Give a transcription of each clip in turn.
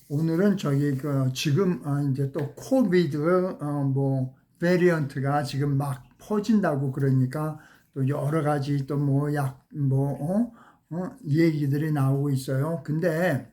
오늘은 지금 이제 또 코비드 베리언트가 지금 막 퍼진다고 그러니까 또 여러 가지 또 얘기들이 나오고 있어요. 근데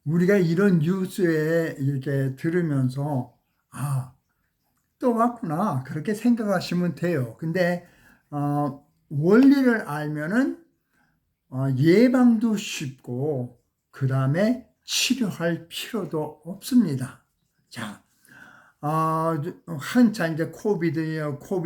우리가 이런 뉴스에 이렇게 들으면서 또 왔구나 그렇게 생각하시면 돼요. 근데 원리를 알면은 예방도 쉽고 그 다음에 치료할 필요도 없습니다. 자, 한참 이제 코비드 19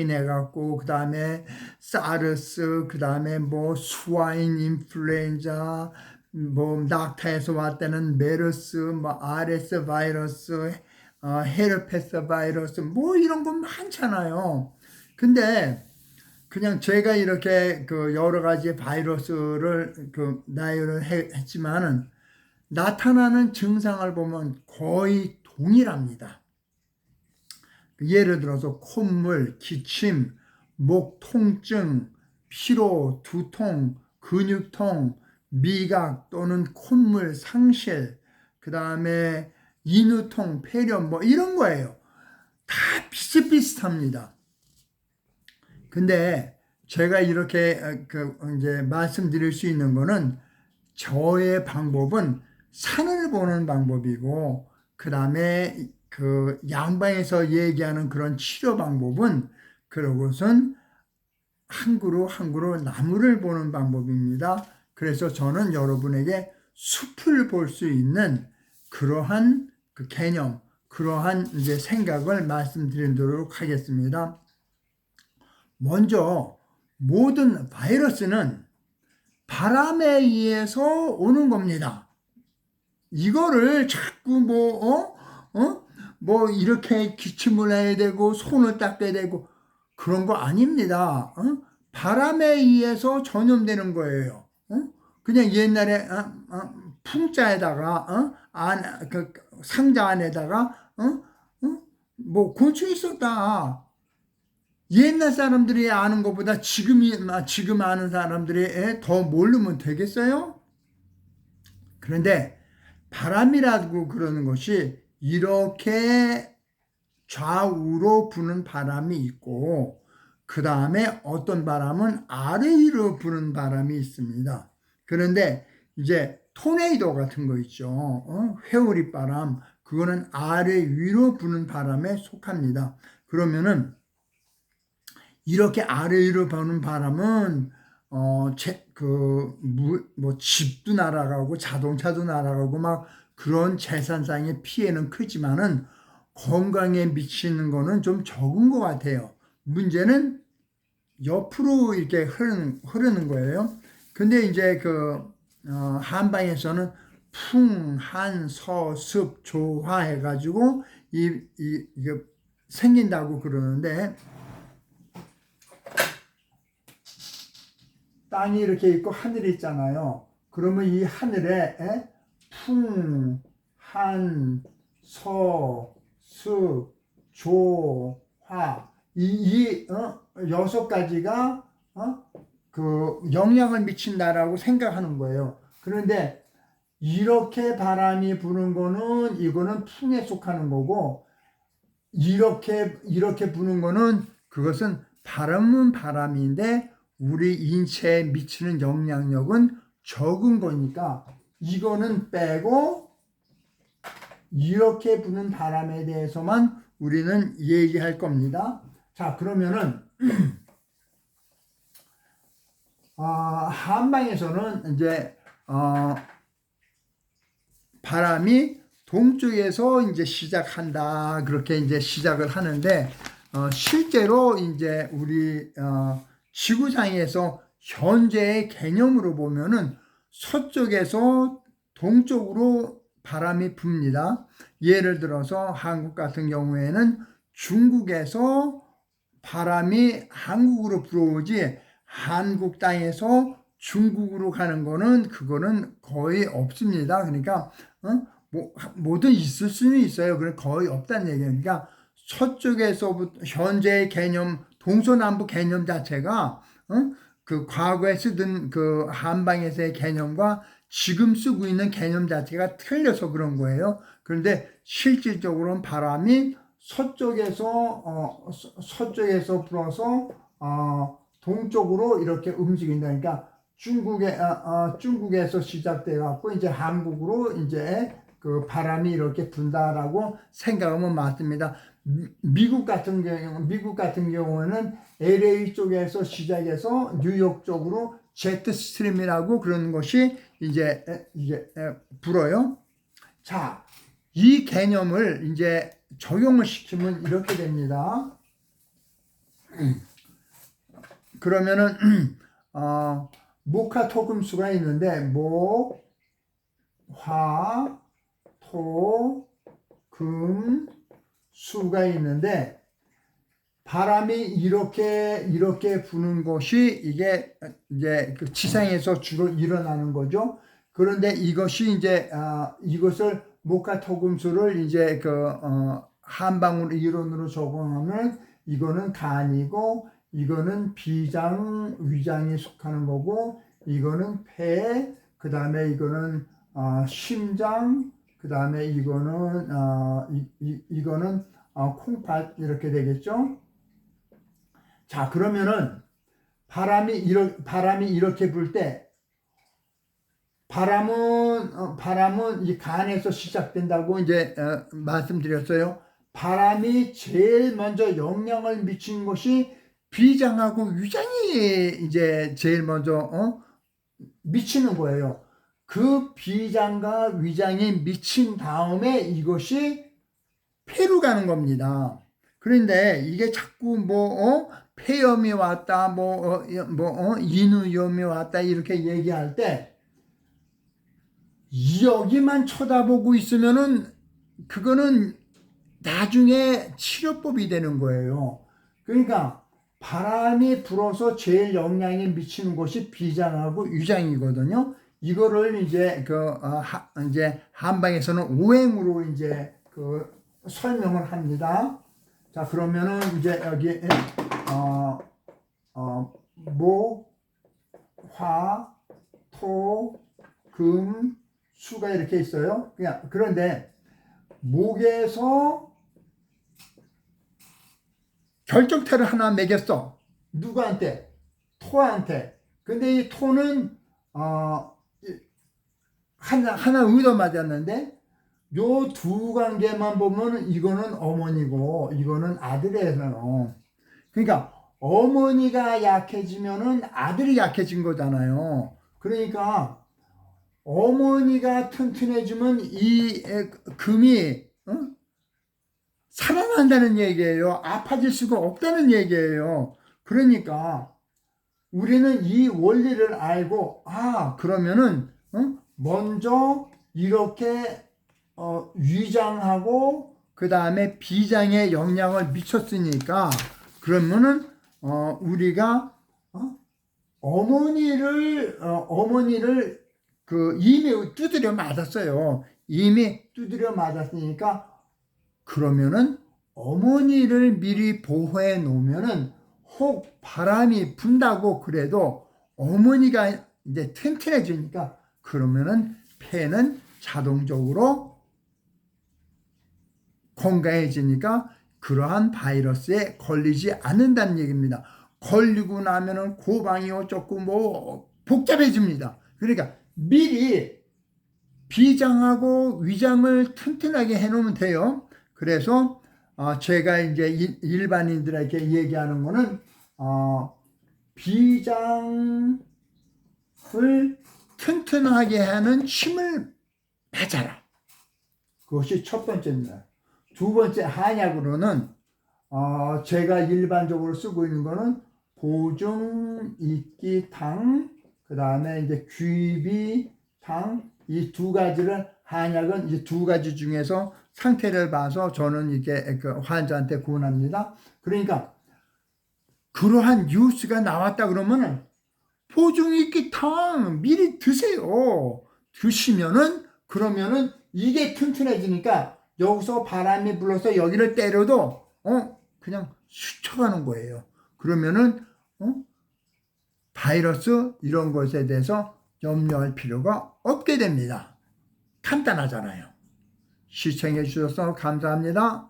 해갖고, 그 다음에 사르스, 그 다음에 스와인 인플루엔자, 낙타에서 왔다는 메르스, RS 바이러스, 헤르페스 바이러스, 이런 거 많잖아요. 근데 그냥 제가 이렇게 여러 가지 바이러스를 나열을 했지만은 나타나는 증상을 보면 거의 동일합니다. 예를 들어서 콧물, 기침, 목 통증, 피로, 두통, 근육통, 미각 또는 콧물 상실, 그 다음에 인후통, 폐렴 이런 거예요. 다 비슷비슷합니다. 근데 제가 이렇게 이제 말씀드릴 수 있는 거는 저의 방법은 산을 보는 방법이고, 그 다음에 양방에서 얘기하는 그런 치료 방법은 그러고선 한 그루 나무를 보는 방법입니다. 그래서 저는 여러분에게 숲을 볼 수 있는 그러한 개념, 그러한 이제 생각을 말씀드리도록 하겠습니다. 먼저 모든 바이러스는 바람에 의해서 오는 겁니다. 이거를 자꾸 이렇게 기침을 해야 되고 손을 닦아야 되고 그런 거 아닙니다. 바람에 의해서 전염되는 거예요. 그냥 옛날에 풍자에다가 상자 안에다가 곤충이 있었다. 옛날 사람들이 아는 것보다 지금 아는 사람들이 더 모르면 되겠어요? 그런데 바람이라고 그러는 것이 이렇게 좌우로 부는 바람이 있고, 그 다음에 어떤 바람은 아래 위로 부는 바람이 있습니다. 그런데 이제 토네이도 같은 거 있죠. 회오리 바람, 그거는 아래 위로 부는 바람에 속합니다. 그러면은 이렇게 아래 위로 부는 바람은 집도 날아가고 자동차도 날아가고 그런 재산상의 피해는 크지만은 건강에 미치는 거는 좀 적은 것 같아요. 문제는 옆으로 이렇게 흐르는 거예요. 근데 이제 한방에서는 풍, 한, 서, 습, 조화 해가지고 이게 생긴다고 그러는데, 땅이 이렇게 있고 하늘이 있잖아요. 그러면 이 하늘에 풍, 한, 서, 습, 조, 화 이 6가지가 영향을 미친다라고 생각하는 거예요. 그런데 이렇게 바람이 부는 거는 이거는 풍에 속하는 거고, 이렇게 부는 거는 그것은 바람은 바람인데 우리 인체에 미치는 영향력은 적은 거니까 이거는 빼고 이렇게 부는 바람에 대해서만 우리는 얘기할 겁니다. 자, 그러면은 한방에서는 이제 바람이 동쪽에서 이제 시작한다, 그렇게 이제 시작을 하는데, 실제로 이제 우리 지구상에서 현재의 개념으로 보면은 서쪽에서 동쪽으로 바람이 붑니다. 예를 들어서 한국 같은 경우에는 중국에서 바람이 한국으로 불어오지 한국 땅에서 중국으로 가는 거는 그거는 거의 없습니다. 그러니까 뭐든 있을 수는 있어요. 그래 거의 없다는 얘기예요. 그러니까 서쪽에서부터 현재의 개념, 동서남북 개념 자체가 그 과거에 쓰던 그 한방에서의 개념과 지금 쓰고 있는 개념 자체가 틀려서 그런 거예요. 그런데 실질적으로는 바람이 서쪽에서 불어서 동쪽으로 이렇게 움직인다. 그러니까 중국에서 시작돼 갖고 이제 한국으로 이제 그 바람이 이렇게 분다라고 생각하면 맞습니다. 미국 같은 경우는 LA 쪽에서 시작해서 뉴욕 쪽으로 제트 스트림이라고 그런 것이 이제 불어요. 자, 이 개념을 이제 적용을 시키면 이렇게 됩니다. 그러면은 목화 토금수가 있는데 목, 화, 토, 금, 수가 있는데 바람이 이렇게 부는 것이 이게 이제 그 지상에서 주로 일어나는 거죠. 그런데 이것이 이제 이것을 목화토금수를 이제 한방으로 이론으로 적용하면 이거는 간이고 이거는 비장, 위장에 속하는 거고 이거는 폐, 그 다음에 이거는 심장, 그 다음에 이거는 이거는 콩팥 이렇게 되겠죠. 자, 그러면은 바람이 이렇게 불 때 바람은 이 간에서 시작된다고 이제 말씀드렸어요. 바람이 제일 먼저 영향을 미치는 것이 비장하고 위장이 이제 제일 먼저 미치는 거예요. 그 비장과 위장이 미친 다음에 이것이 폐로 가는 겁니다. 그런데 이게 자꾸 폐염이 왔다, 인후염이 왔다 이렇게 얘기할 때 여기만 쳐다보고 있으면은 그거는 나중에 치료법이 되는 거예요. 그러니까 바람이 불어서 제일 영향이 미치는 곳이 비장하고 위장이거든요. 이거를 이제 이제 한방에서는 오행으로 이제 설명을 합니다. 자, 그러면은 이제 여기 목, 화, 토, 금, 수가 이렇게 있어요. 그런데 목에서 결정타를 하나 매겼어. 누구한테? 토한테. 근데 이 토는 하나 얻어맞았는데 요 두 관계만 보면 이거는 어머니고 이거는 아들이에요. 그러니까 어머니가 약해지면은 아들이 약해진 거잖아요. 그러니까 어머니가 튼튼해지면 이 금이 살아난다는 얘기예요. 아파질 수가 없다는 얘기예요. 그러니까 우리는 이 원리를 알고 그러면은 먼저 이렇게 위장하고 그 다음에 비장에 영향을 미쳤으니까 그러면은 우리가 어머니를 이미 두드려 맞았어요. 이미 두드려 맞았으니까 그러면은 어머니를 미리 보호해 놓으면은 혹 바람이 분다고 그래도 어머니가 이제 튼튼해지니까 그러면은 폐는 자동적으로 건강해지니까 그러한 바이러스에 걸리지 않는다는 얘기입니다. 걸리고 나면은 고방이 어쩌고 복잡해집니다. 그러니까 미리 비장하고 위장을 튼튼하게 해놓으면 돼요. 그래서 제가 이제 일반인들에게 얘기하는 거는 비장을 튼튼하게 하는 침을 맞아라. 그것이 첫 번째입니다. 두 번째 한약으로는 제가 일반적으로 쓰고 있는 거는 보중, 익기탕, 그 다음에 이제 귀비탕 이 두 가지를 한약은 이제 두 가지 중에서 상태를 봐서 저는 이게 환자한테 권합니다. 그러니까 그러한 뉴스가 나왔다 그러면은 보중익기탕 미리 드세요. 드시면은 그러면은 이게 튼튼해지니까 여기서 바람이 불어서 여기를 때려도 그냥 스쳐가는 거예요. 그러면은 바이러스 이런 것에 대해서 염려할 필요가 없게 됩니다. 간단하잖아요. 시청해 주셔서 감사합니다.